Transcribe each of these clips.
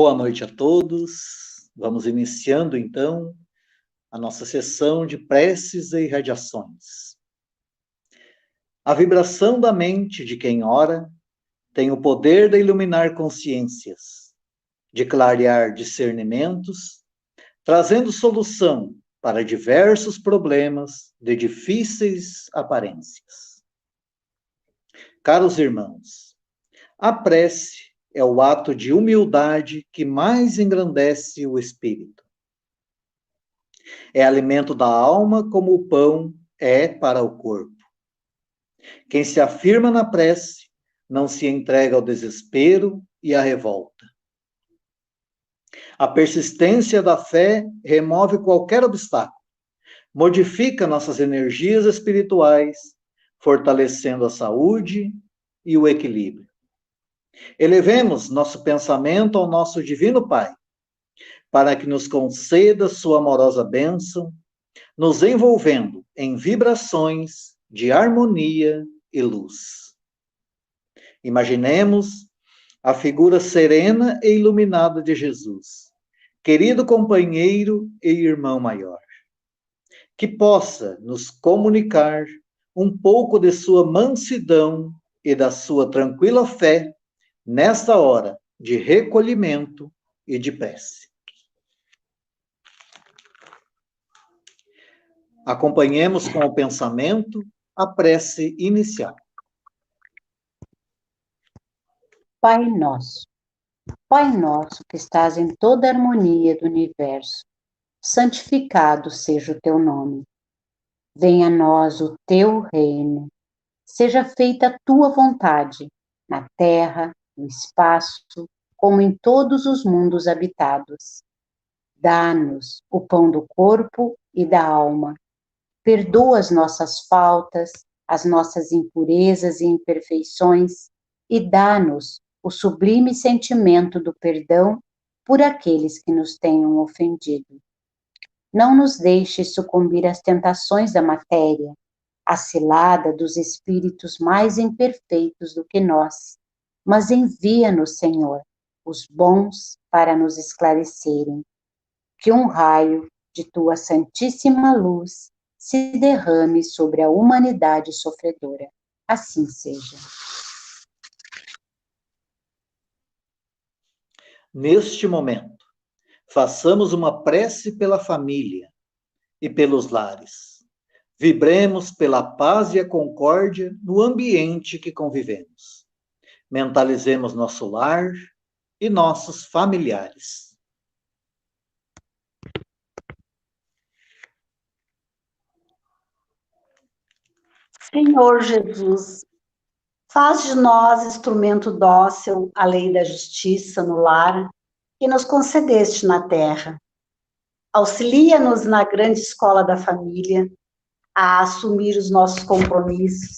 Boa noite a todos. Vamos iniciando, então, a nossa sessão de preces e irradiações. A vibração da mente de quem ora tem o poder de iluminar consciências, de clarear discernimentos, trazendo solução para diversos problemas de difíceis aparências. Caros irmãos, a prece é o ato de humildade que mais engrandece o espírito. É alimento da alma como o pão é para o corpo. Quem se afirma na prece não se entrega ao desespero e à revolta. A persistência da fé remove qualquer obstáculo, modifica nossas energias espirituais, fortalecendo a saúde e o equilíbrio. Elevemos nosso pensamento ao nosso Divino Pai, para que nos conceda sua amorosa bênção, nos envolvendo em vibrações de harmonia e luz. Imaginemos a figura serena e iluminada de Jesus, querido companheiro e irmão maior, que possa nos comunicar um pouco de sua mansidão e da sua tranquila fé nesta hora de recolhimento e de prece. Acompanhemos com o pensamento a prece inicial. Pai nosso que estás em toda a harmonia do universo, santificado seja o teu nome. Venha a nós o teu reino. Seja feita a tua vontade, na terra, no espaço, como em todos os mundos habitados. Dá-nos o pão do corpo e da alma. Perdoa as nossas faltas, as nossas impurezas e imperfeições, e dá-nos o sublime sentimento do perdão por aqueles que nos tenham ofendido. Não nos deixes sucumbir às tentações da matéria, à cilada dos espíritos mais imperfeitos do que nós, mas envia-nos, Senhor, os bons para nos esclarecerem. Que um raio de tua santíssima luz se derrame sobre a humanidade sofredora. Assim seja. Neste momento, façamos uma prece pela família e pelos lares. Vibremos pela paz e a concórdia no ambiente que convivemos. Mentalizemos nosso lar e nossos familiares. Senhor Jesus, faz de nós instrumento dócil à lei da justiça no lar que nos concedeste na terra. Auxilia-nos na grande escola da família a assumir os nossos compromissos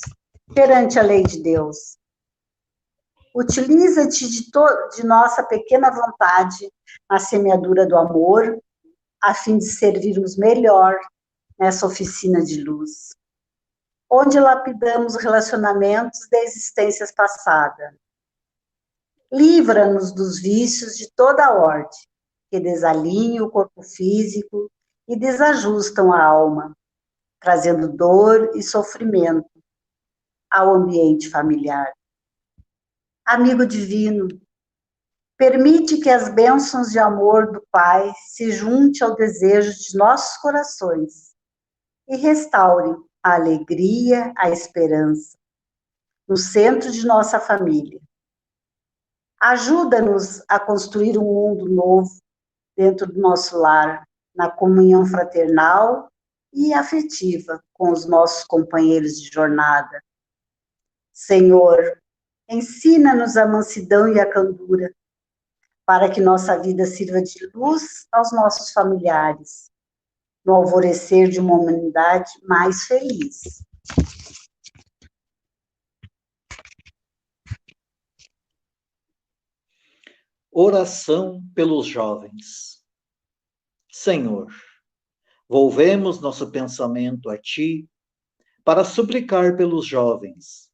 perante a lei de Deus. Utiliza-te de nossa pequena vontade na semeadura do amor, a fim de servirmos melhor nessa oficina de luz, onde lapidamos relacionamentos da existências passadas. Livra-nos dos vícios de toda a ordem, que desalinham o corpo físico e desajustam a alma, trazendo dor e sofrimento ao ambiente familiar. Amigo divino, permite que as bênçãos de amor do Pai se juntem ao desejo de nossos corações e restaurem a alegria, a esperança no centro de nossa família. Ajuda-nos a construir um mundo novo dentro do nosso lar, na comunhão fraternal e afetiva com os nossos companheiros de jornada. Senhor, ensina-nos a mansidão e a candura, para que nossa vida sirva de luz aos nossos familiares, no alvorecer de uma humanidade mais feliz. Oração pelos jovens. Senhor, volvemos nosso pensamento a Ti para suplicar pelos jovens,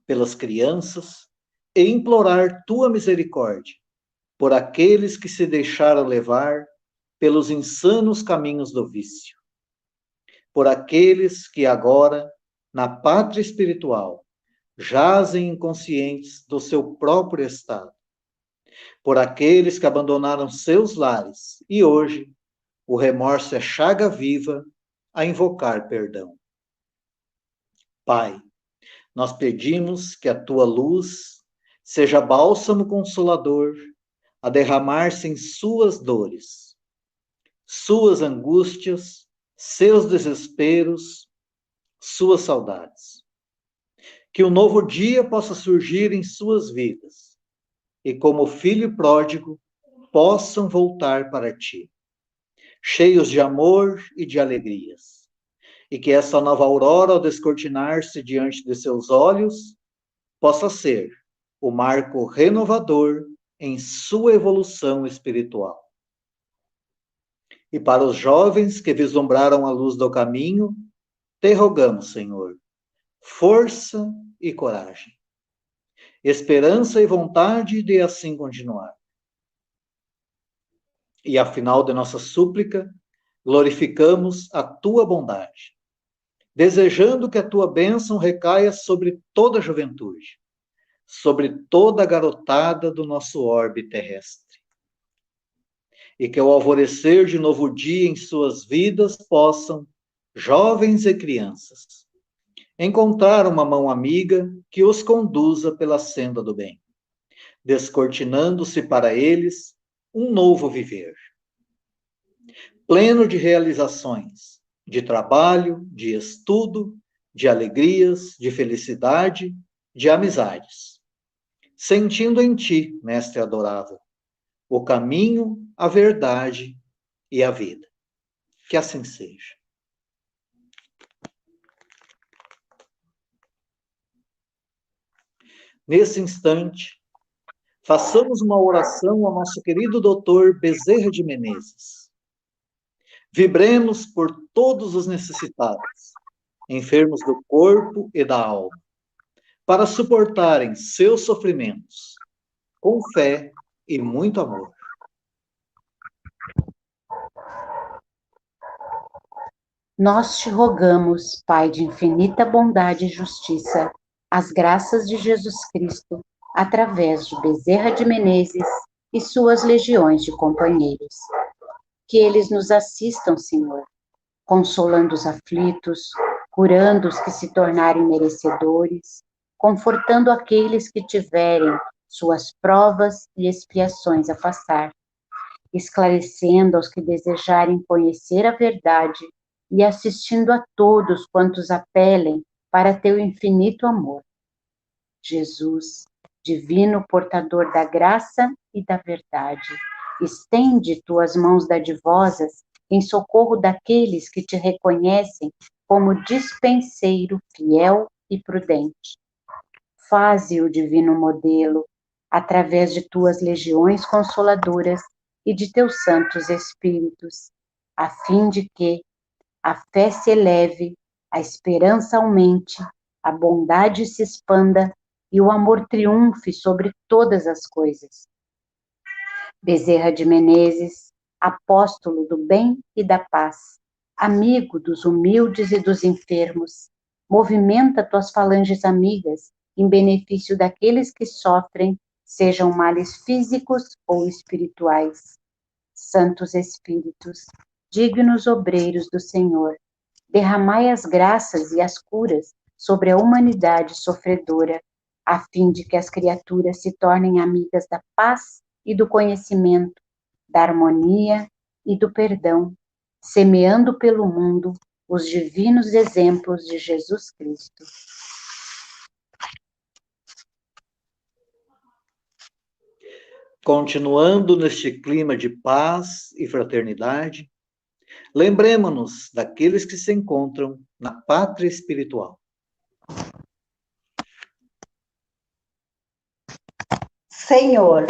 pelas crianças e implorar Tua misericórdia, por aqueles que se deixaram levar pelos insanos caminhos do vício, por aqueles que agora, na pátria espiritual, jazem inconscientes do seu próprio estado, por aqueles que abandonaram seus lares e hoje o remorso é chaga viva a invocar perdão. Pai, nós pedimos que a tua luz seja bálsamo consolador a derramar-se em suas dores, suas angústias, seus desesperos, suas saudades. Que um novo dia possa surgir em suas vidas e, como filho pródigo, possam voltar para ti, cheios de amor e de alegrias. E que essa nova aurora, ao descortinar-se diante de seus olhos, possa ser o marco renovador em sua evolução espiritual. E para os jovens que vislumbraram a luz do caminho, te rogamos, Senhor, força e coragem, esperança e vontade de assim continuar. E, afinal de nossa súplica, glorificamos a tua bondade, desejando que a tua bênção recaia sobre toda a juventude, sobre toda a garotada do nosso orbe terrestre. E que ao alvorecer de novo dia em suas vidas possam, jovens e crianças, encontrar uma mão amiga que os conduza pela senda do bem, descortinando-se para eles um novo viver, pleno de realizações, de trabalho, de estudo, de alegrias, de felicidade, de amizades, sentindo em ti, Mestre adorável, o caminho, a verdade e a vida. Que assim seja. Nesse instante, façamos uma oração ao nosso querido doutor Bezerra de Menezes. Vibremos por todos os necessitados, enfermos do corpo e da alma, para suportarem seus sofrimentos, com fé e muito amor. Nós te rogamos, Pai de infinita bondade e justiça, as graças de Jesus Cristo, através de Bezerra de Menezes e suas legiões de companheiros. Que eles nos assistam, Senhor, consolando os aflitos, curando os que se tornarem merecedores, confortando aqueles que tiverem suas provas e expiações a passar, esclarecendo aos que desejarem conhecer a verdade e assistindo a todos quantos apelem para teu infinito amor. Jesus, divino portador da graça e da verdade, estende tuas mãos dadivosas em socorro daqueles que te reconhecem como dispenseiro fiel e prudente. Faze o divino modelo, através de tuas legiões consoladoras e de teus santos espíritos, a fim de que a fé se eleve, a esperança aumente, a bondade se expanda e o amor triunfe sobre todas as coisas. Bezerra de Menezes, apóstolo do bem e da paz, amigo dos humildes e dos enfermos, movimenta tuas falanges amigas em benefício daqueles que sofrem, sejam males físicos ou espirituais. Santos Espíritos, dignos obreiros do Senhor, derramai as graças e as curas sobre a humanidade sofredora, a fim de que as criaturas se tornem amigas da paz e do conhecimento, da harmonia e do perdão, semeando pelo mundo os divinos exemplos de Jesus Cristo. Continuando neste clima de paz e fraternidade, lembremos-nos daqueles que se encontram na pátria espiritual. Senhor,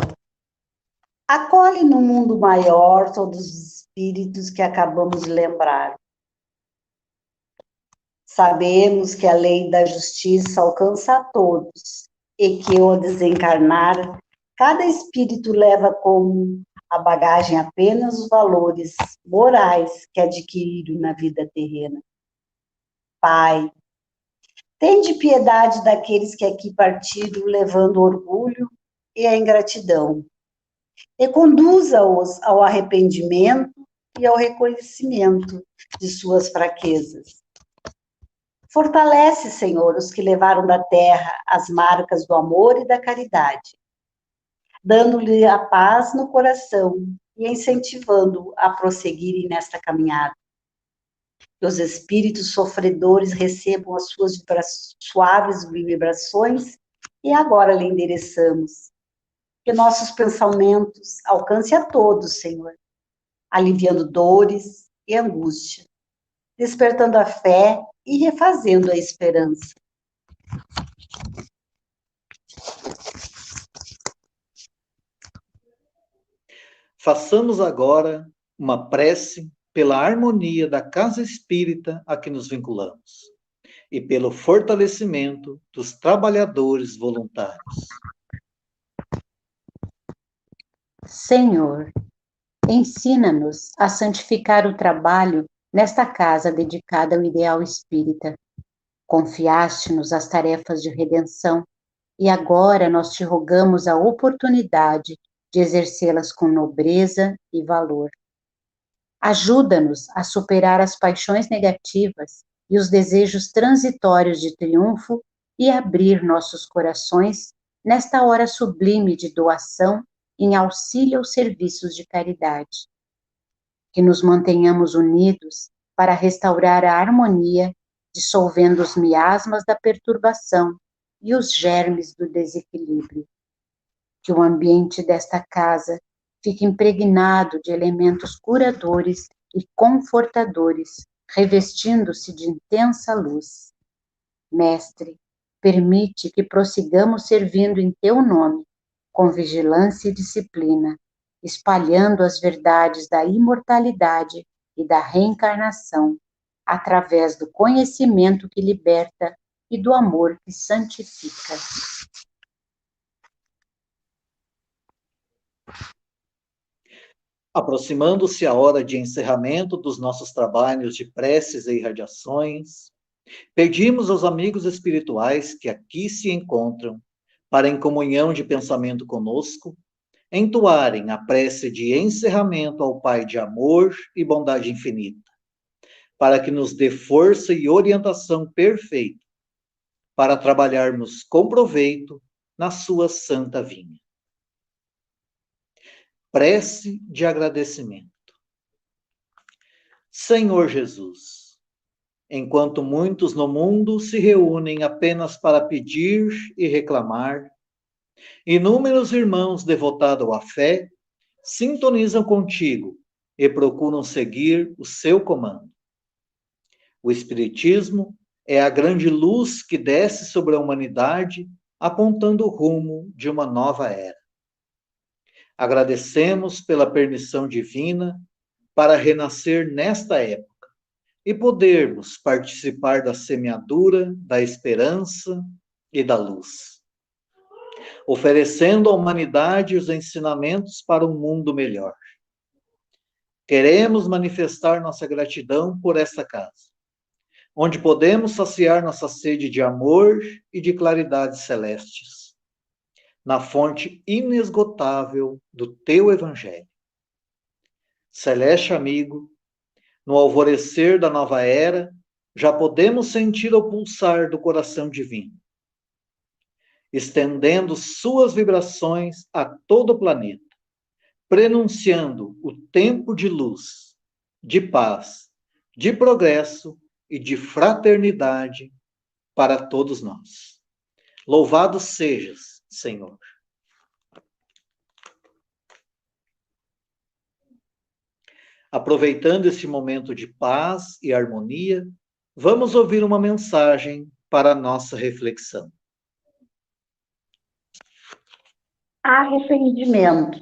acolhe no mundo maior todos os espíritos que acabamos de lembrar. Sabemos que a lei da justiça alcança a todos e que o desencarnar Cada espírito leva como a bagagem apenas os valores morais que adquiriram na vida terrena. Pai, tende piedade daqueles que aqui partiram levando orgulho e a ingratidão, e conduza-os ao arrependimento e ao reconhecimento de suas fraquezas. Fortalece, Senhor, os que levaram da terra as marcas do amor e da caridade, dando-lhe a paz no coração e incentivando a prosseguirem nesta caminhada. Que os espíritos sofredores recebam as suas suaves vibrações e agora lhe endereçamos. Que nossos pensamentos alcancem a todos, Senhor, aliviando dores e angústia, despertando a fé e refazendo a esperança. Façamos agora uma prece pela harmonia da casa espírita a que nos vinculamos e pelo fortalecimento dos trabalhadores voluntários. Senhor, ensina-nos a santificar o trabalho nesta casa dedicada ao ideal espírita. Confiaste-nos as tarefas de redenção e agora nós te rogamos a oportunidade de exercê-las com nobreza e valor. Ajuda-nos a superar as paixões negativas e os desejos transitórios de triunfo e abrir nossos corações nesta hora sublime de doação em auxílio aos serviços de caridade. Que nos mantenhamos unidos para restaurar a harmonia, dissolvendo os miasmas da perturbação e os germes do desequilíbrio. Que o ambiente desta casa fique impregnado de elementos curadores e confortadores, revestindo-se de intensa luz. Mestre, permite que prossigamos servindo em teu nome, com vigilância e disciplina, espalhando as verdades da imortalidade e da reencarnação, através do conhecimento que liberta e do amor que santifica. Aproximando-se a hora de encerramento dos nossos trabalhos de preces e irradiações, pedimos aos amigos espirituais que aqui se encontram, para em comunhão de pensamento conosco, entoarem a prece de encerramento ao Pai de amor e bondade infinita, para que nos dê força e orientação perfeita, para trabalharmos com proveito na sua santa vinha. Prece de agradecimento. Senhor Jesus, enquanto muitos no mundo se reúnem apenas para pedir e reclamar, inúmeros irmãos devotados à fé sintonizam contigo e procuram seguir o seu comando. O Espiritismo é a grande luz que desce sobre a humanidade, apontando o rumo de uma nova era. Agradecemos pela permissão divina para renascer nesta época e podermos participar da semeadura da esperança e da luz, oferecendo à humanidade os ensinamentos para um mundo melhor. Queremos manifestar nossa gratidão por esta casa, onde podemos saciar nossa sede de amor e de claridades celestes, na fonte inesgotável do teu Evangelho. Celeste amigo, no alvorecer da nova era, já podemos sentir o pulsar do coração divino, estendendo suas vibrações a todo o planeta, prenunciando o tempo de luz, de paz, de progresso e de fraternidade para todos nós. Louvado sejas, Senhor. Aproveitando esse momento de paz e harmonia, vamos ouvir uma mensagem para a nossa reflexão. Arrependimento.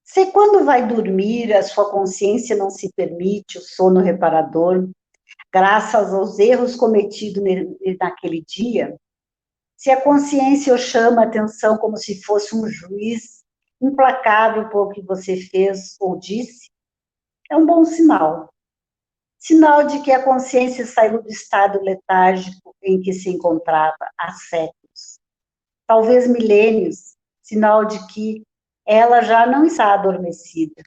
Se quando vai dormir a sua consciência não se permite o sono reparador, graças aos erros cometidos naquele dia, Se a consciência o chama a atenção como se fosse um juiz implacável por o que você fez ou disse, é um bom sinal. Sinal de que a consciência saiu do estado letárgico em que se encontrava há séculos, talvez milênios, sinal de que ela já não está adormecida.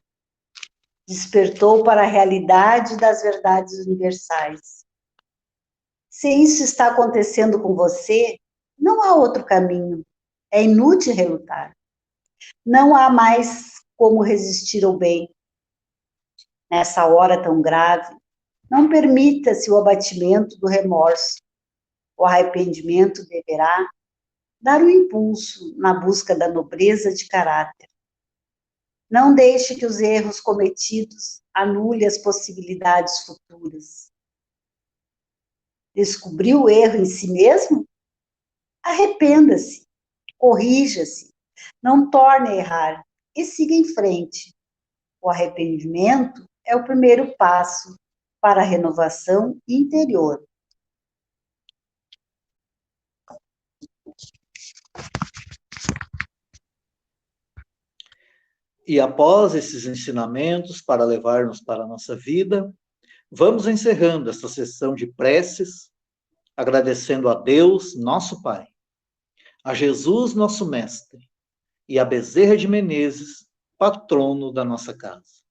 Despertou para a realidade das verdades universais. Se isso está acontecendo com você, não há outro caminho. É inútil relutar. Não há mais como resistir ao bem. Nessa hora tão grave, não permita-se o abatimento do remorso. O arrependimento deverá dar um impulso na busca da nobreza de caráter. Não deixe que os erros cometidos anulem as possibilidades futuras. Descobriu o erro em si mesmo? Arrependa-se, corrija-se, não torne a errar e siga em frente. O arrependimento é o primeiro passo para a renovação interior. E após esses ensinamentos para levar-nos para a nossa vida, vamos encerrando esta sessão de preces, agradecendo a Deus, nosso Pai, a Jesus, nosso Mestre, e a Bezerra de Menezes, patrono da nossa casa,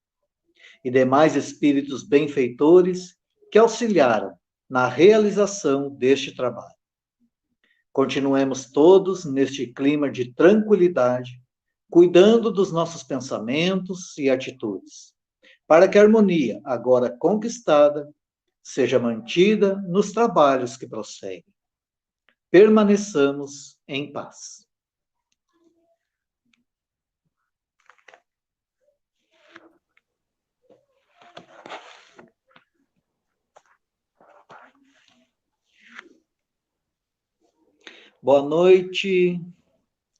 e demais espíritos benfeitores que auxiliaram na realização deste trabalho. Continuemos todos neste clima de tranquilidade, cuidando dos nossos pensamentos e atitudes, para que a harmonia, agora conquistada, seja mantida nos trabalhos que prosseguem. Permaneçamos em paz. Boa noite,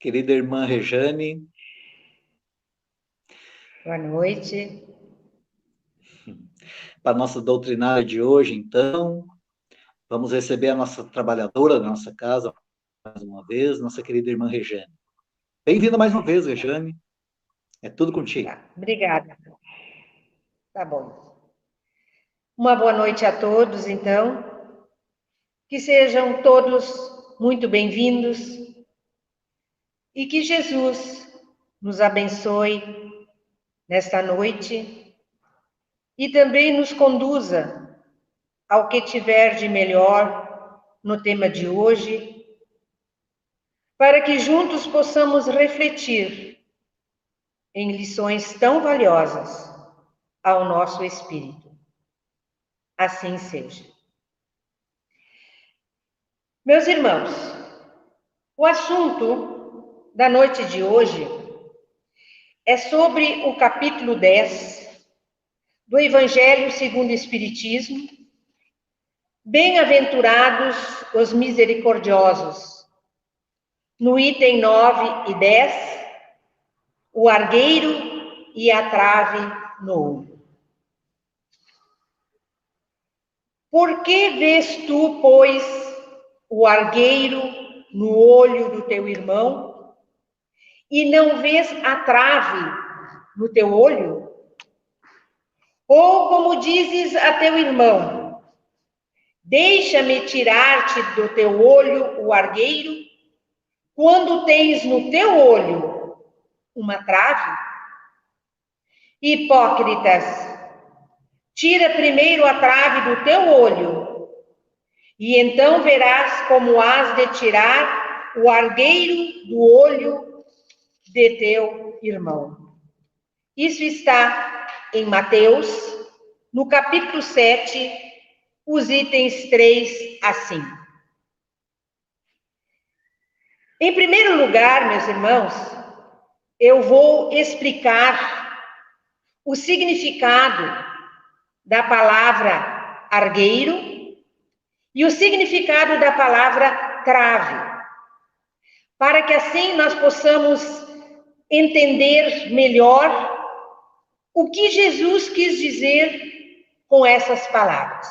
querida irmã Rejane. Boa noite. Para a nossa doutrinária de hoje, então, vamos receber a nossa trabalhadora da nossa casa, mais uma vez, nossa querida irmã Rejane. Bem-vinda mais uma vez, Rejane. É tudo contigo. Obrigada. Tá bom. Uma boa noite a todos, então. Que sejam todos muito bem-vindos e que Jesus nos abençoe nesta noite e também nos conduza ao que tiver de melhor no tema de hoje, para que juntos possamos refletir em lições tão valiosas ao nosso espírito. Assim seja. Meus irmãos, o assunto da noite de hoje é sobre o capítulo 10 do Evangelho segundo o Espiritismo. Bem-aventurados os misericordiosos. No item 9 e 10, o argueiro e a trave no olho. Por que vês tu, pois, o argueiro no olho do teu irmão e não vês a trave no teu olho? Ou como dizes a teu irmão, deixa-me tirar-te do teu olho o argueiro, quando tens no teu olho uma trave? Hipócritas, tira primeiro a trave do teu olho, e então verás como has de tirar o argueiro do olho de teu irmão. Isso está em Mateus, no capítulo 7, os itens 3 a 5. Em primeiro lugar, meus irmãos, eu vou explicar o significado da palavra argueiro e o significado da palavra trave, para que assim nós possamos entender melhor o que Jesus quis dizer com essas palavras.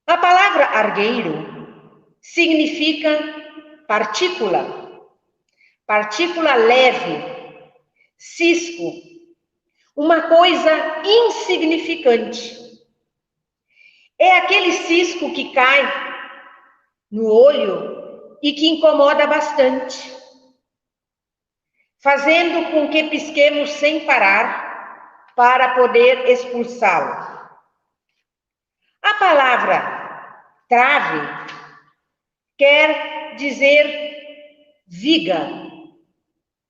A palavra argueiro significa partícula, partícula leve, cisco, uma coisa insignificante. É aquele cisco que cai no olho e que incomoda bastante, fazendo com que pisquemos sem parar para poder expulsá-lo. A palavra trave quer dizer viga,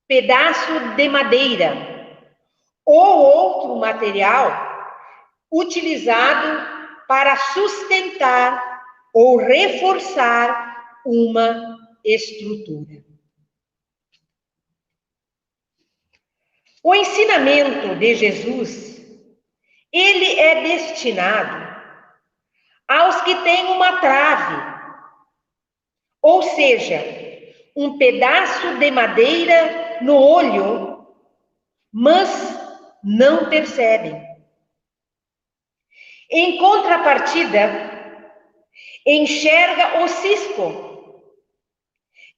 pedaço de madeira ou outro material utilizado para sustentar ou reforçar uma estrutura. O ensinamento de Jesus, ele é destinado aos que têm uma trave, ou seja, um pedaço de madeira no olho, mas não percebem. Em contrapartida, enxerga o cisco,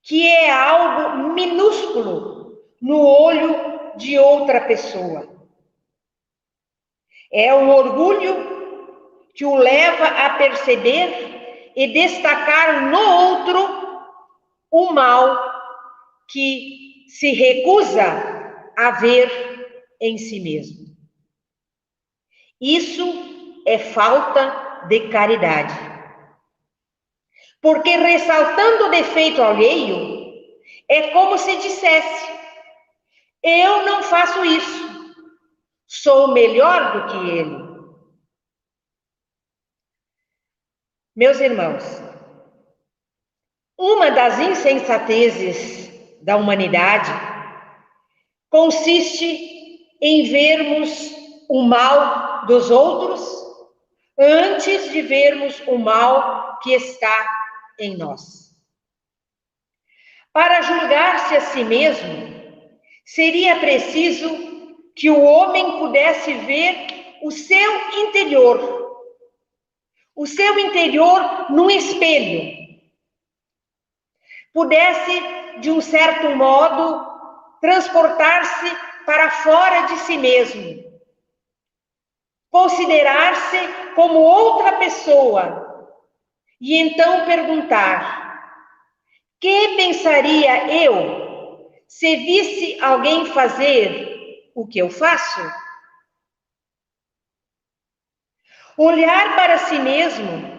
que é algo minúsculo no olho de outra pessoa. É um orgulho que o leva a perceber e destacar no outro o mal que se recusa a ver em si mesmo. Isso é falta de caridade. Porque ressaltando o defeito alheio, é como se dissesse: eu não faço isso, sou melhor do que ele. Meus irmãos, uma das insensatezes da humanidade consiste em vermos o mal dos outros antes de vermos o mal que está em nós. Para julgar-se a si mesmo, seria preciso que o homem pudesse ver o seu interior num espelho, pudesse, de um certo modo, transportar-se para fora de si mesmo, considerar-se como outra pessoa e então perguntar: que pensaria eu se visse alguém fazer o que eu faço? Olhar para si mesmo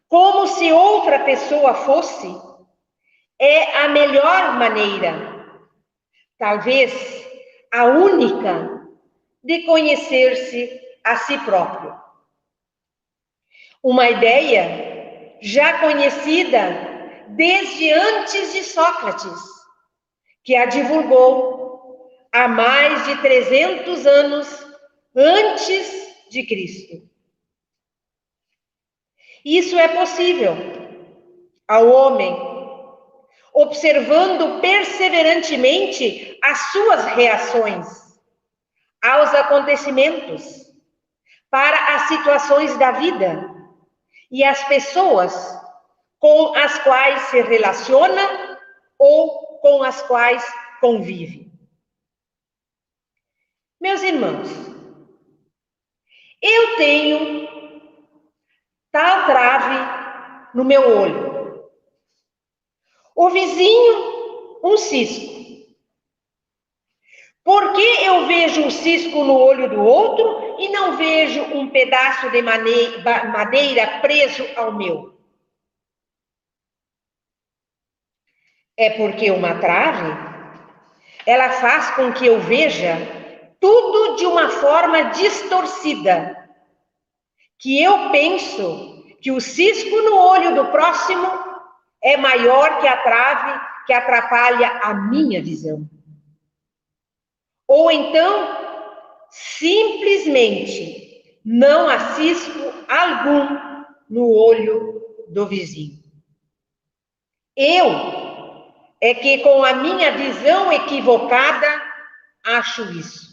como se outra pessoa fosse é a melhor maneira, talvez a única, de conhecer-se a si próprio. Uma ideia já conhecida desde antes de Sócrates, que a divulgou há mais de 300 anos antes de Cristo. Isso é possível ao homem, observando perseverantemente as suas reações aos acontecimentos, para as situações da vida e as pessoas com as quais se relaciona ou com as quais convive. Meus irmãos, eu tenho tal trave no meu olho. O vizinho, um cisco. Por que eu vejo um cisco no olho do outro e não vejo um pedaço de madeira preso ao meu? É porque uma trave, ela faz com que eu veja tudo de uma forma distorcida, que eu penso que o cisco no olho do próximo é maior que a trave que atrapalha a minha visão. Ou então, simplesmente não há cisco algum no olho do vizinho. Eu é que, com a minha visão equivocada, acho isso.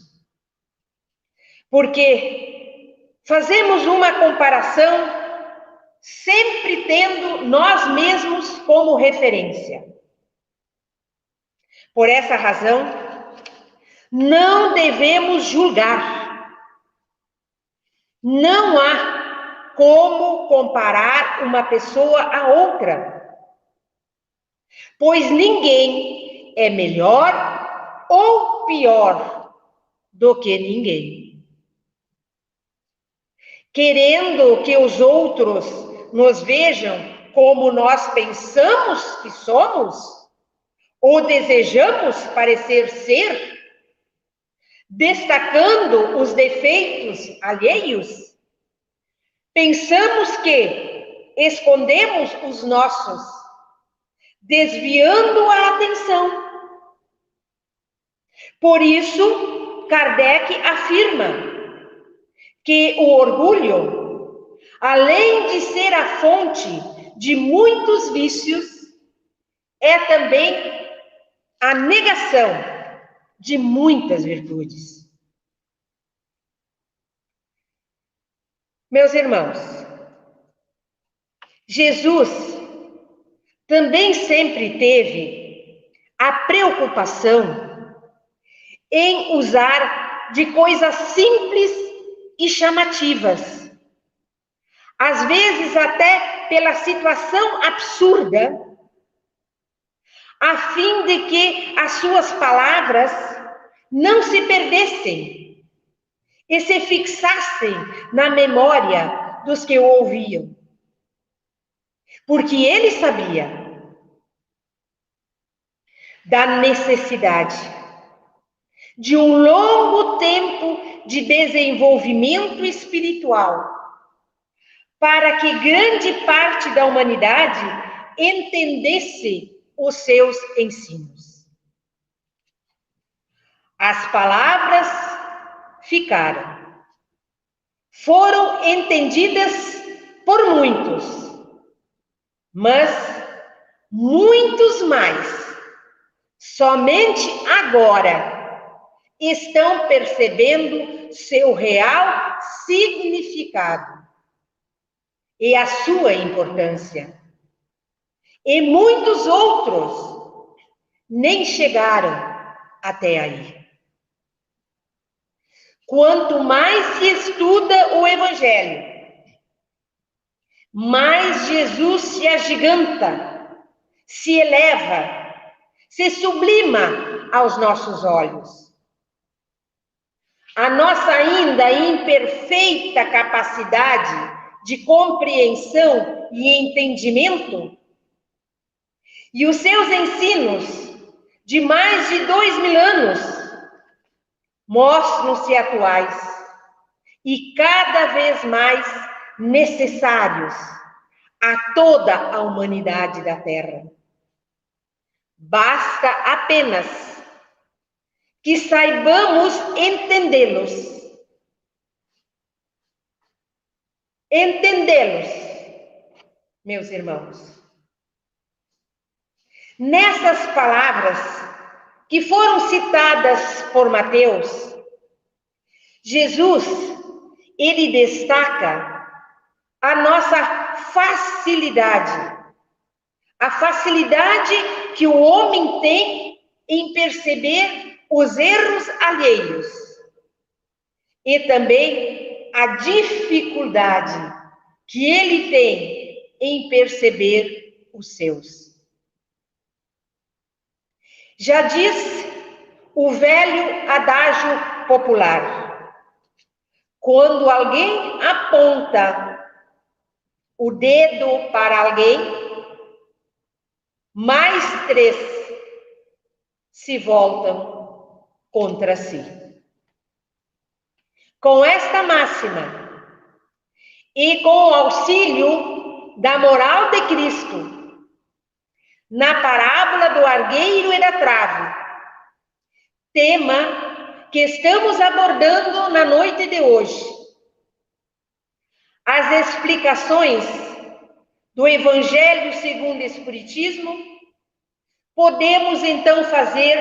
Porque fazemos uma comparação sempre tendo nós mesmos como referência. Por essa razão, não devemos julgar. Não há como comparar uma pessoa a outra, pois ninguém é melhor ou pior do que ninguém. Querendo que os outros nos vejam como nós pensamos que somos, ou desejamos parecer ser, destacando os defeitos alheios, pensamos que escondemos os nossos, desviando a atenção. Por isso, Kardec afirma que o orgulho, além de ser a fonte de muitos vícios, é também a negação de muitas virtudes. Meus irmãos, Jesus também sempre teve a preocupação em usar de coisas simples e chamativas, às vezes até pela situação absurda, a fim de que as suas palavras não se perdessem e se fixassem na memória dos que o ouviam. Porque ele sabia da necessidade de um longo tempo de desenvolvimento espiritual para que grande parte da humanidade entendesse os seus ensinos. As palavras foram entendidas por muitos, mas muitos mais, somente agora, estão percebendo seu real significado e a sua importância. E muitos outros nem chegaram até aí. Quanto mais se estuda o Evangelho, mais Jesus se agiganta, se eleva, se sublima aos nossos olhos. A nossa ainda imperfeita capacidade de compreensão e entendimento e os seus ensinos de mais de 2000 anos mostram-se atuais e cada vez mais necessários a toda a humanidade da Terra. Basta apenas que saibamos entendê-los. Entendê-los, meus irmãos. Nessas palavras que foram citadas por Mateus, Jesus, ele destaca a nossa facilidade, a facilidade que o homem tem em perceber os erros alheios e também a dificuldade que ele tem em perceber os seus. Já diz o velho adágio popular: quando alguém aponta o dedo para alguém, mais 3 se voltam contra si. Com esta máxima e com o auxílio da moral de Cristo, na parábola do argueiro e da trave, tema que estamos abordando na noite de hoje, as explicações do Evangelho segundo o Espiritismo, podemos então fazer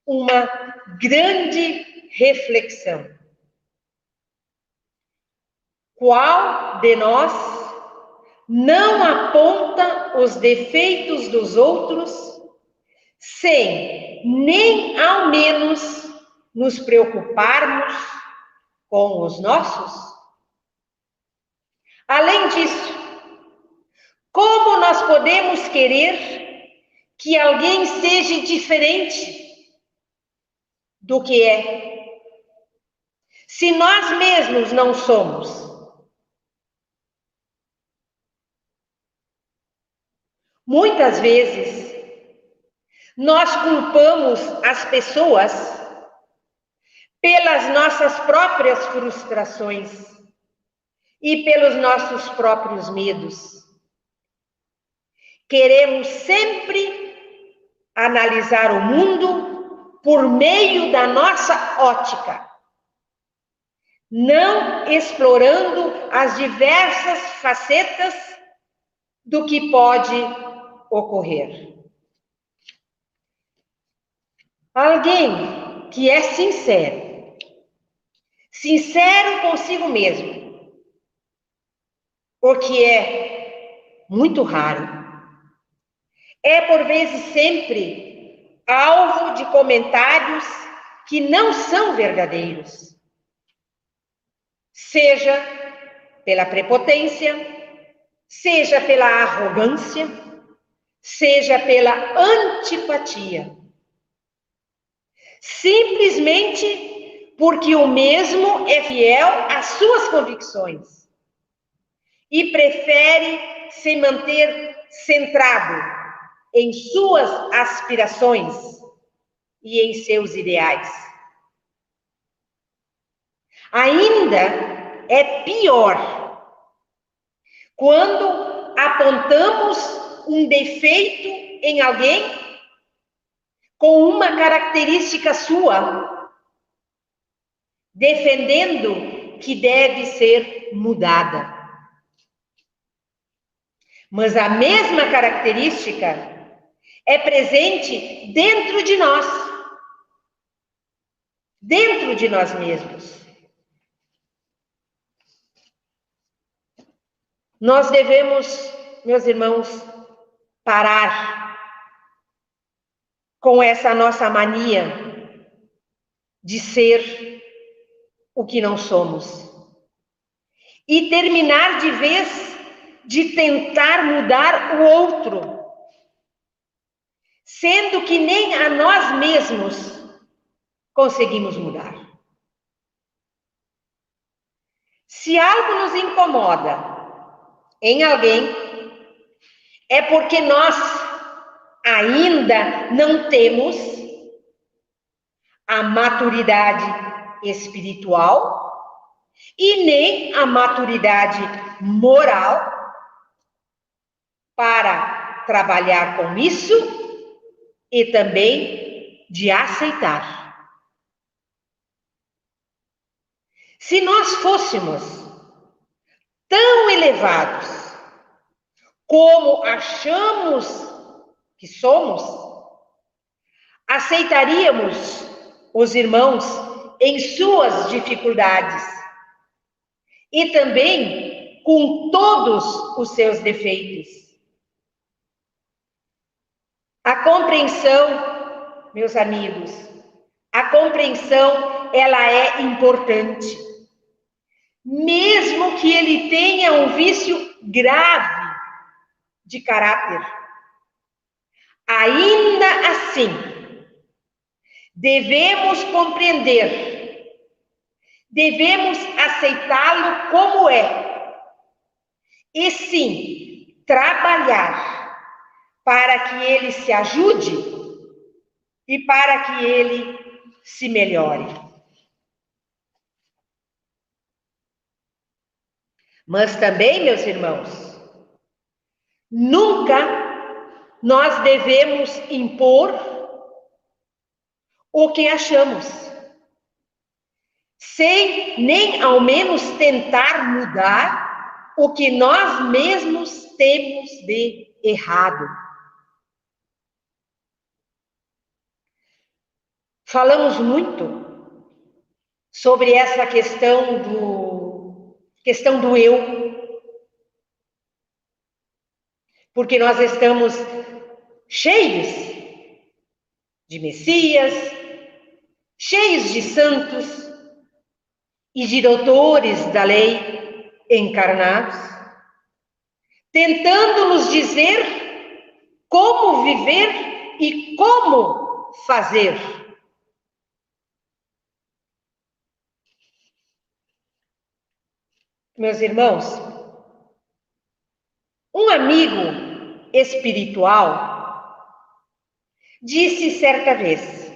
uma grande reflexão. Qual de nós não aponta os defeitos dos outros, sem nem ao menos nos preocuparmos com os nossos? Além disso, como nós podemos querer que alguém seja diferente do que é, se nós mesmos não somos? Muitas vezes, nós culpamos as pessoas pelas nossas próprias frustrações e pelos nossos próprios medos. Queremos sempre analisar o mundo por meio da nossa ótica, não explorando as diversas facetas do que pode ocorrer. Alguém que é sincero consigo mesmo, o que é muito raro, é por vezes sempre alvo de comentários que não são verdadeiros, seja pela prepotência, seja pela arrogância, seja pela antipatia. Simplesmente porque o mesmo é fiel às suas convicções e prefere se manter centrado em suas aspirações e em seus ideais. Ainda é pior quando apontamos um defeito em alguém com uma característica sua, defendendo que deve ser mudada. Mas a mesma característica é presente dentro de nós mesmos. Nós devemos, meus irmãos, parar com essa nossa mania de ser o que não somos e terminar de vez de tentar mudar o outro, sendo que nem a nós mesmos conseguimos mudar. Se algo nos incomoda em alguém, é porque nós ainda não temos a maturidade espiritual e nem a maturidade moral para trabalhar com isso e também de aceitar. Se nós fôssemos tão elevados como achamos que somos, aceitaríamos os irmãos em suas dificuldades e também com todos os seus defeitos. A compreensão, meus amigos, a compreensão, ela é importante. Mesmo que ele tenha um vício grave de caráter, ainda assim, devemos compreender, devemos aceitá-lo como é, e sim, trabalhar para que ele se ajude e para que ele se melhore. Mas também, meus irmãos, nunca nós devemos impor o que achamos, sem nem ao menos tentar mudar o que nós mesmos temos de errado. Falamos muito sobre essa questão do eu. porque nós estamos cheios de Messias, cheios de santos e de doutores da lei encarnados, tentando nos dizer como viver e como fazer. Meus irmãos, um amigo espiritual disse certa vez: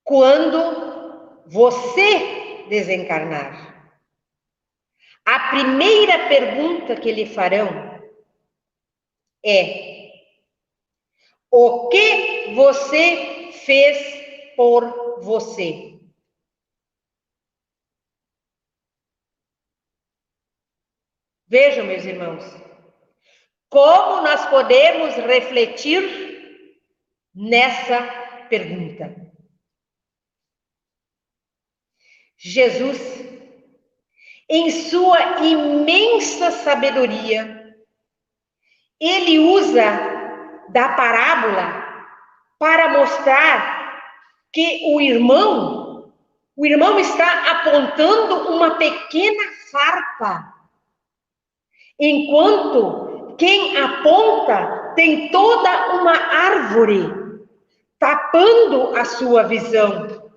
quando você desencarnar, a primeira pergunta que lhe farão é: o que você fez por você? Vejam, meus irmãos, como nós podemos refletir nessa pergunta. Jesus, em sua imensa sabedoria, ele usa da parábola para mostrar que o irmão está apontando uma pequena farpa, enquanto quem aponta tem toda uma árvore tapando a sua visão.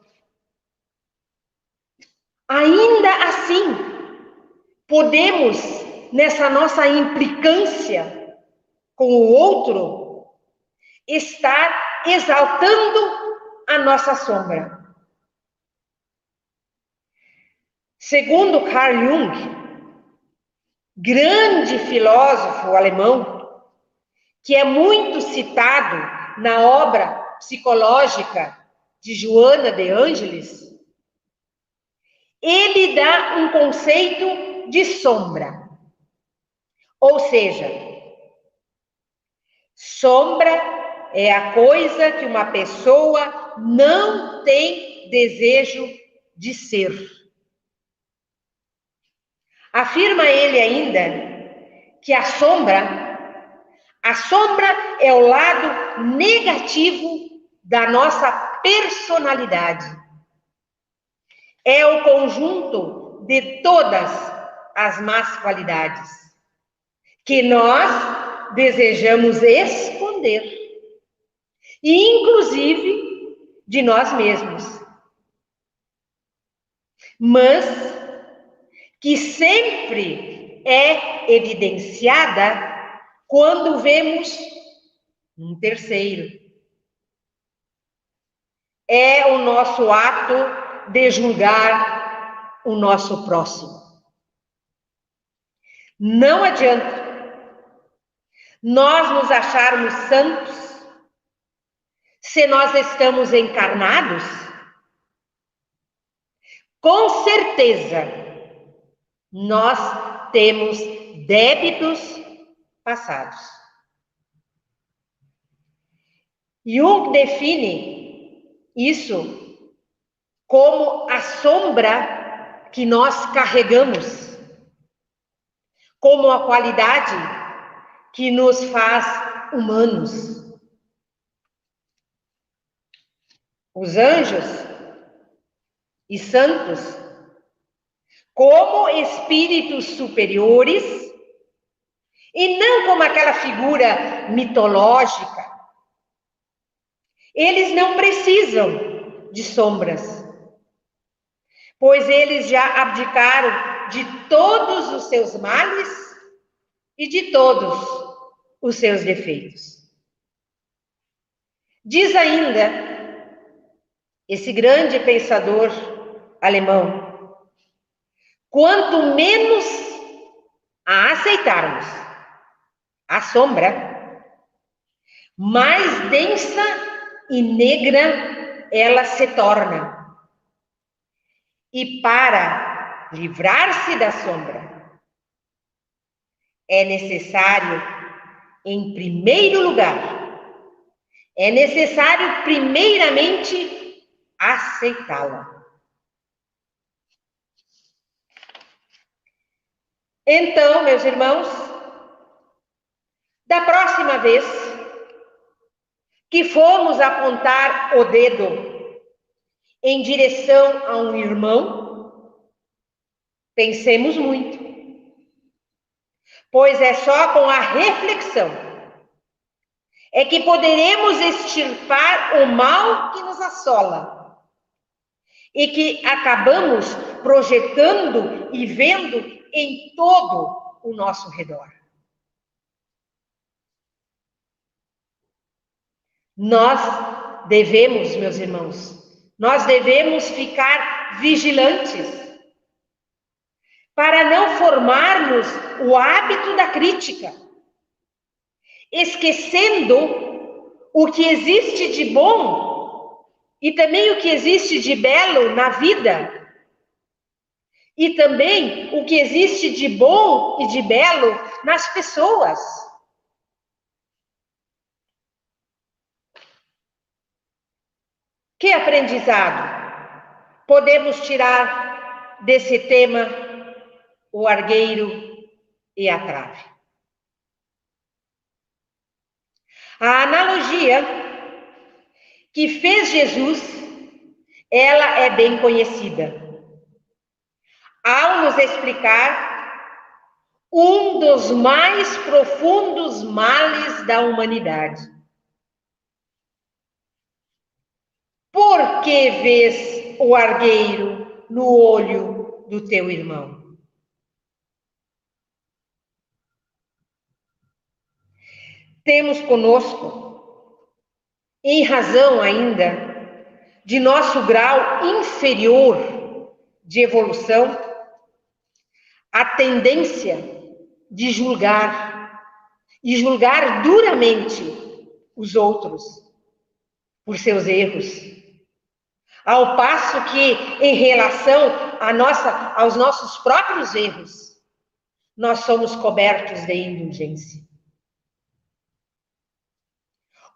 Ainda assim, podemos, nessa nossa implicância com o outro, estar exaltando a nossa sombra. Segundo Carl Jung, grande filósofo alemão, que é muito citado na obra psicológica de Joana de Ângelis, ele dá um conceito de sombra. Ou seja, sombra é a coisa que uma pessoa não tem desejo de ser. Afirma ele ainda que a sombra é o lado negativo da nossa personalidade. É o conjunto de todas as más qualidades que nós desejamos esconder, e inclusive de nós mesmos, mas que sempre é evidenciada quando vemos um terceiro. É o nosso ato de julgar o nosso próximo. Não adianta nós nos acharmos santos se nós estamos encarnados. Com certeza, nós temos débitos passados. Jung define isso como a sombra que nós carregamos, como a qualidade que nos faz humanos. Os anjos e santos, como espíritos superiores, e não como aquela figura mitológica, eles não precisam de sombras, pois eles já abdicaram de todos os seus males e de todos os seus defeitos. Diz ainda esse grande pensador alemão: quanto menos a aceitarmos a sombra, mais densa e negra ela se torna. E para livrar-se da sombra, é necessário, em primeiro lugar, primeiramente, aceitá-la. Então, meus irmãos, da próxima vez que formos apontar o dedo em direção a um irmão, pensemos muito, pois é só com a reflexão é que poderemos extirpar o mal que nos assola e que acabamos projetando e vendo em todo o nosso redor. Nós devemos, meus irmãos, nós devemos ficar vigilantes para não formarmos o hábito da crítica, esquecendo o que existe de bom e também o que existe de belo na vida, e também o que existe de bom e de belo nas pessoas. Que aprendizado podemos tirar desse tema, o argueiro e a trave? A analogia que fez Jesus, ela é bem conhecida, ao nos explicar um dos mais profundos males da humanidade. Por que vês o argueiro no olho do teu irmão? Temos conosco, em razão ainda de nosso grau inferior de evolução, a tendência de julgar, e julgar duramente os outros por seus erros. Ao passo que, em relação aos nossos próprios erros, nós somos cobertos de indulgência.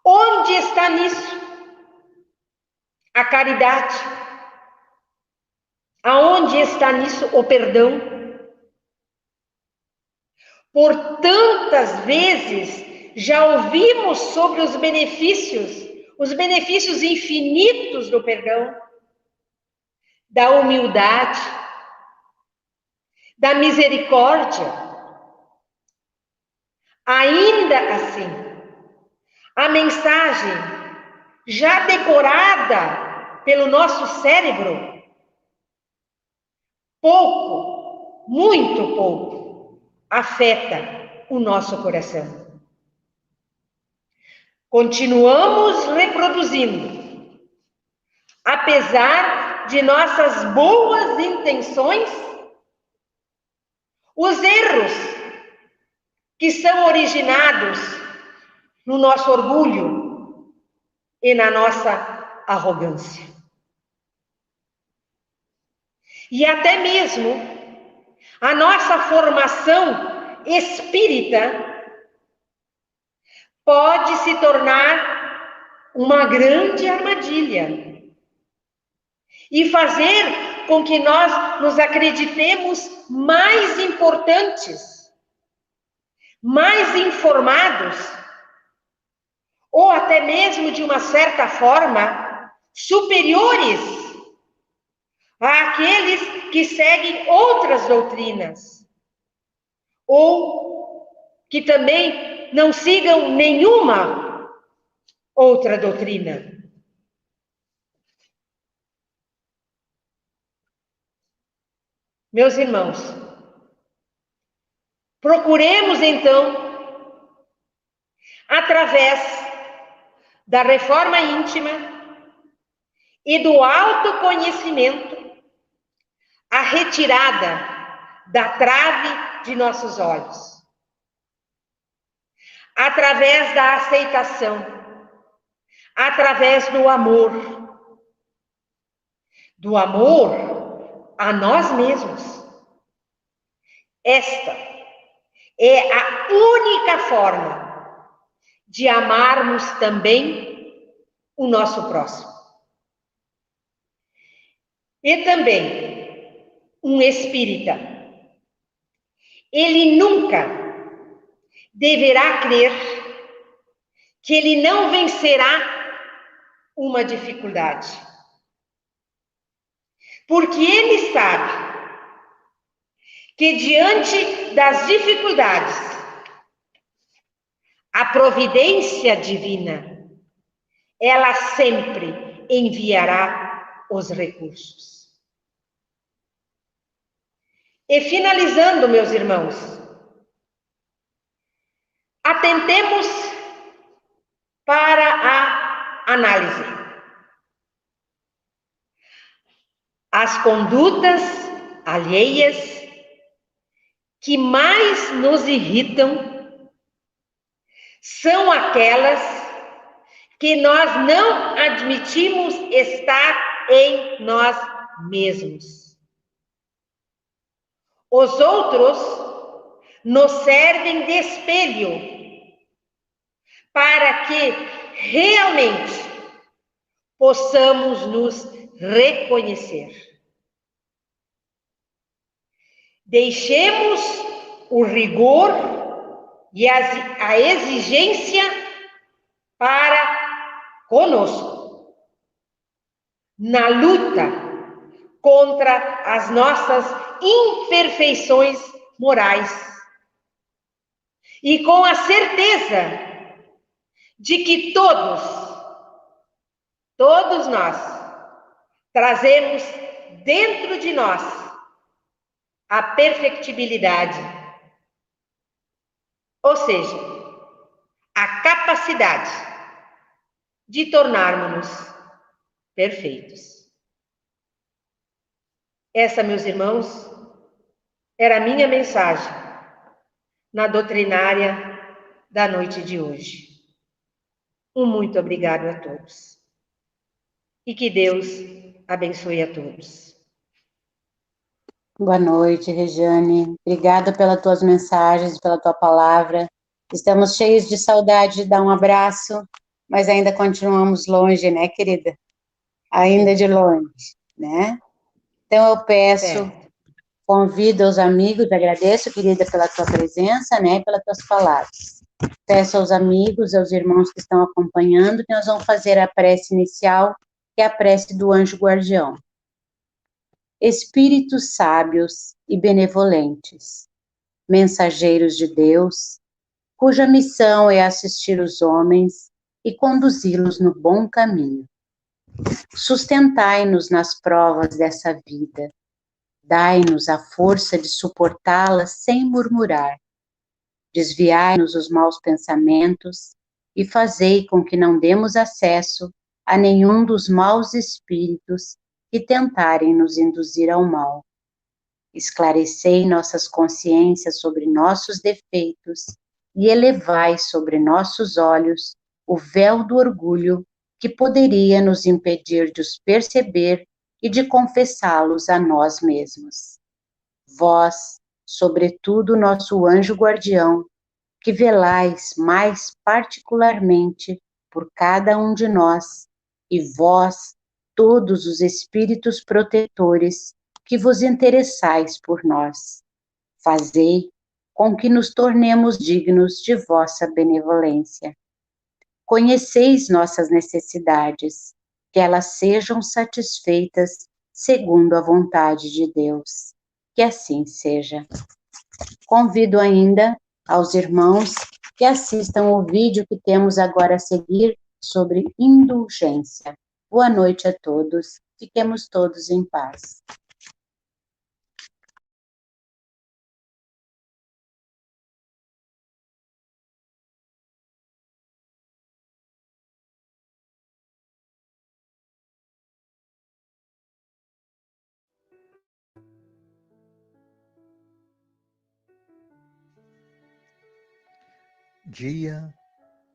Onde está nisso a caridade? Aonde está nisso o perdão? Por tantas vezes já ouvimos sobre os benefícios infinitos do perdão, da humildade, da misericórdia. Ainda assim, a mensagem já decorada pelo nosso cérebro, pouco, muito pouco, afeta o nosso coração. Continuamos reproduzindo, apesar de nossas boas intenções, os erros que são originados no nosso orgulho e na nossa arrogância. E até mesmo a nossa formação espírita pode se tornar uma grande armadilha e fazer com que nós nos acreditemos mais importantes, mais informados, ou até mesmo, de uma certa forma, superiores àqueles que seguem outras doutrinas, ou que também não sigam nenhuma outra doutrina. Meus irmãos, procuremos então, através da reforma íntima e do autoconhecimento, a retirada da trave de nossos olhos. Através da aceitação, através do amor a nós mesmos. Esta é a única forma de amarmos também o nosso próximo. E também um espírita, ele nunca deverá crer que ele não vencerá uma dificuldade. Porque ele sabe que diante das dificuldades, a providência divina, ela sempre enviará os recursos. E finalizando, meus irmãos, atentemos para a análise. As condutas alheias que mais nos irritam são aquelas que nós não admitimos estar em nós mesmos. Os outros nos servem de espelho para que realmente possamos nos reconhecer. Deixemos o rigor e a exigência para conosco, na luta contra as nossas imperfeições morais e com a certeza de que todos nós trazemos dentro de nós a perfectibilidade, ou seja, a capacidade de tornarmos-nos perfeitos. Essa, meus irmãos, era a minha mensagem na doutrinária da noite de hoje. Um muito obrigado a todos. E que Deus abençoe a todos. Boa noite, Regiane. Obrigada pelas tuas mensagens, pela tua palavra. Estamos cheios de saudade de dar um abraço, mas ainda continuamos longe, né, querida? Ainda de longe, né? Então eu peço, convido os amigos, agradeço, querida, pela tua presença, né, pelas tuas palavras. Peço aos amigos, aos irmãos que estão acompanhando, que nós vamos fazer a prece inicial, que é a prece do anjo guardião. Espíritos sábios e benevolentes, mensageiros de Deus, cuja missão é assistir os homens e conduzi-los no bom caminho. Sustentai-nos nas provas dessa vida, dai-nos a força de suportá-las sem murmurar, desviai-nos os maus pensamentos e fazei com que não demos acesso a nenhum dos maus espíritos que tentarem nos induzir ao mal. Esclarecei nossas consciências sobre nossos defeitos e elevai sobre nossos olhos o véu do orgulho que poderia nos impedir de os perceber e de confessá-los a nós mesmos. Vós, sobretudo nosso anjo guardião, que velais mais particularmente por cada um de nós, e vós, todos os espíritos protetores que vos interessais por nós. Fazei com que nos tornemos dignos de vossa benevolência. Conheceis nossas necessidades, que elas sejam satisfeitas segundo a vontade de Deus. Que assim seja. Convido ainda aos irmãos que assistam o vídeo que temos agora a seguir sobre indulgência. Boa noite a todos, fiquemos todos em paz. Dia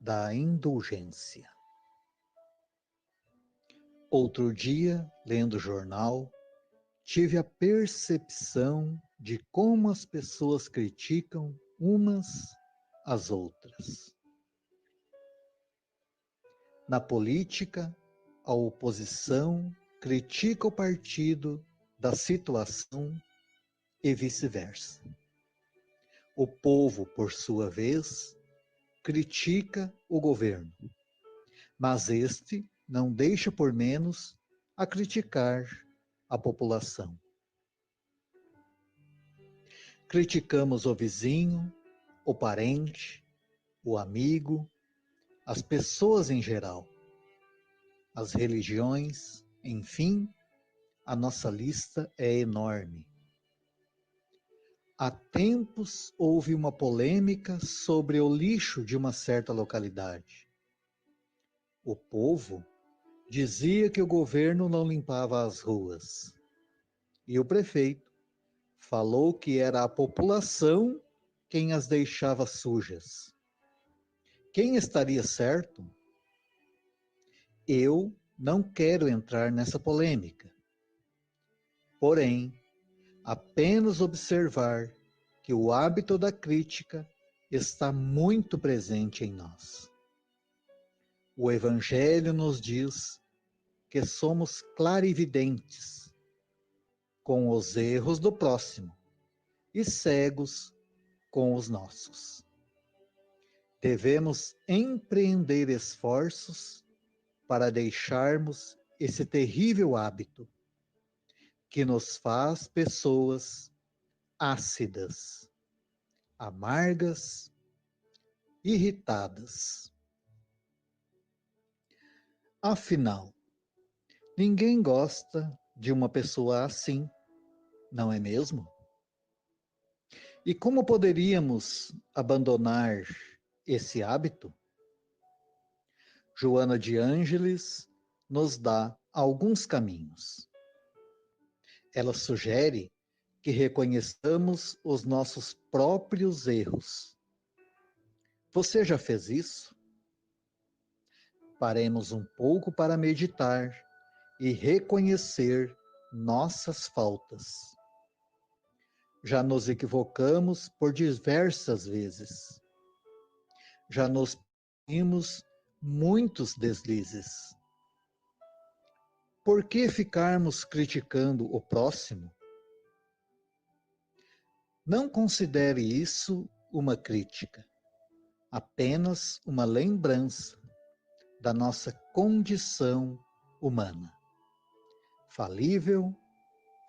da indulgência. Outro dia, lendo o jornal, tive a percepção de como as pessoas criticam umas às outras. Na política, a oposição critica o partido da situação e vice-versa. O povo, por sua vez, critica o governo, mas este não deixa por menos a criticar a população. Criticamos o vizinho, o parente, o amigo, as pessoas em geral, as religiões, enfim, a nossa lista é enorme. Há tempos houve uma polêmica sobre o lixo de uma certa localidade. O povo dizia que o governo não limpava as ruas. E o prefeito falou que era a população quem as deixava sujas. Quem estaria certo? Eu não quero entrar nessa polêmica. Porém, apenas observar que o hábito da crítica está muito presente em nós. O Evangelho nos diz que somos clarividentes com os erros do próximo e cegos com os nossos. Devemos empreender esforços para deixarmos esse terrível hábito que nos faz pessoas ácidas, amargas, irritadas. Afinal, ninguém gosta de uma pessoa assim, não é mesmo? E como poderíamos abandonar esse hábito? Joana de Ângeles nos dá alguns caminhos. Ela sugere que reconheçamos os nossos próprios erros. Você já fez isso? Paremos um pouco para meditar e reconhecer nossas faltas. Já nos equivocamos por diversas vezes. Já nos permitimos muitos deslizes. Por que ficarmos criticando o próximo? Não considere isso uma crítica, apenas uma lembrança da nossa condição humana, falível,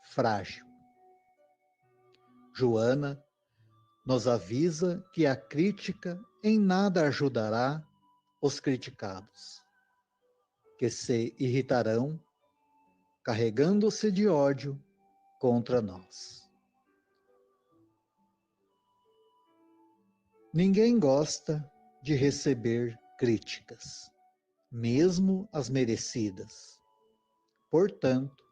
frágil. Joana nos avisa que a crítica em nada ajudará os criticados, que se irritarão, carregando-se de ódio contra nós. Ninguém gosta de receber críticas, mesmo as merecidas. Portanto,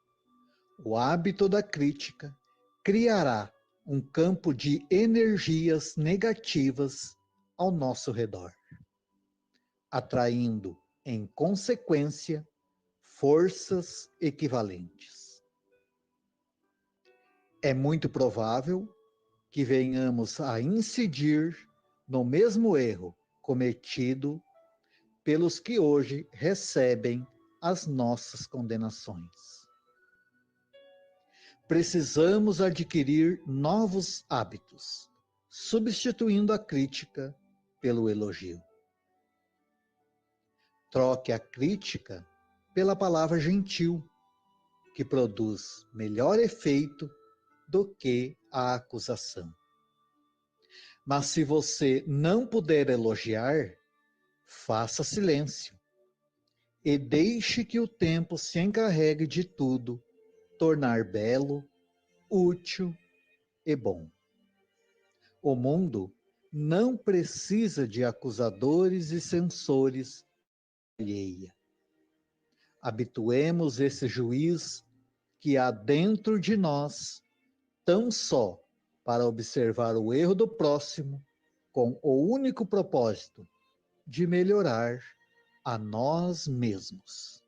o hábito da crítica criará um campo de energias negativas ao nosso redor, atraindo, em consequência, forças equivalentes. É muito provável que venhamos a incidir no mesmo erro cometido pelos que hoje recebem as nossas condenações. Precisamos adquirir novos hábitos, substituindo a crítica pelo elogio. Troque a crítica pela palavra gentil, que produz melhor efeito do que a acusação. Mas se você não puder elogiar, faça silêncio e deixe que o tempo se encarregue de tudo, tornar belo, útil e bom. O mundo não precisa de acusadores e censores alheia. Habituemos esse juiz que há dentro de nós, tão só para observar o erro do próximo, com o único propósito de melhorar a nós mesmos.